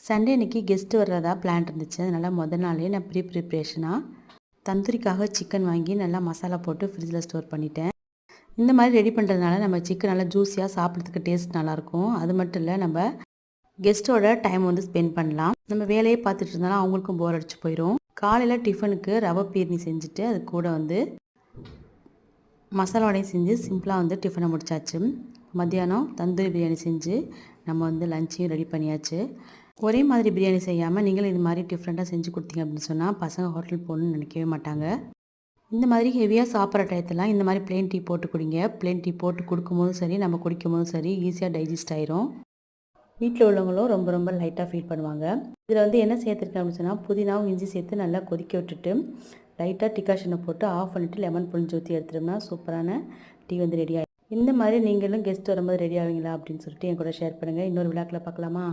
Sunday அன்றைக்கி guest வர்றதா plan இருந்துச்சு. அதனால் மொதல் நாளே நான் ப்ரிப்ரேஷனாக தந்தூரிக்காக சிக்கன் வாங்கி நல்லா மசாலா போட்டு ஃப்ரிட்ஜில் ஸ்டோர் பண்ணிட்டேன். இந்த மாதிரி ரெடி பண்ணுறதுனால நம்ம சிக்கன் நல்லா ஜூஸியாக சாப்பிட்றதுக்கு டேஸ்ட் நல்லாயிருக்கும். அது மட்டும் இல்லை, நம்ம கெஸ்ட்டோட டைம் வந்து ஸ்பெண்ட் பண்ணலாம். நம்ம வேலையே பார்த்துட்டு இருந்தாலும் அவங்களுக்கும் போர் அடிச்சு போயிடும். காலையில் டிஃபனுக்கு ரவை பீர்னி செஞ்சுட்டு அது கூட வந்து மசாலா வடையும் செஞ்சு சிம்பிளாக வந்து டிஃபனை முடிச்சாச்சு. மத்தியானம் தந்தூரி பிரியாணி செஞ்சு நம்ம வந்து லஞ்சையும் ரெடி பண்ணியாச்சு. ஒரே மாதிரி பிரியாணி செய்யாமல் நீங்களும் இது மாதிரி டிஃப்ரெண்ட்டாக செஞ்சு கொடுத்தீங்க அப்படின்னு சொன்னால் பசங்க ஹோட்டல் போகணுன்னு நினைக்கவே மாட்டாங்க. இந்த மாதிரி ஹெவியாக சாப்பிட்ற டயத்தெல்லாம் இந்த மாதிரி ப்ளெயின் டீ போட்டு குடிங்க. ப்ளெயின் டீ போட்டு கொடுக்கும்போதும் சரி, நம்ம குடிக்கும் போதும் சரி ஈஸியாக டைஜஸ்ட் ஆயிரும். வீட்டில் உள்ளவங்களும் ரொம்ப ரொம்ப லைட்டாக ஃபீல் பண்ணுவாங்க. இதில் வந்து என்ன சேர்த்துருக்கேன் அப்படின்னு சொன்னால் புதினாவும் இஞ்சி சேர்த்து நல்லா கொதிக்க விட்டுட்டு லைட்டாக டிகாஷனை போட்டு ஆஃப் பண்ணிவிட்டு லெமன் புளிஞ்சு ஊற்றி எடுத்துட்டோம்னா சூப்பரான டீ வந்து ரெடி ஆகிடும். இந்த மாதிரி நீங்களும் கெஸ்ட் வரும்போது ரெடி ஆவீங்களா அப்படின்னு சொல்லிட்டு என் கூட ஷேர் பண்ணுங்கள். இன்னொரு விழாக்கில் பார்க்கலாமா?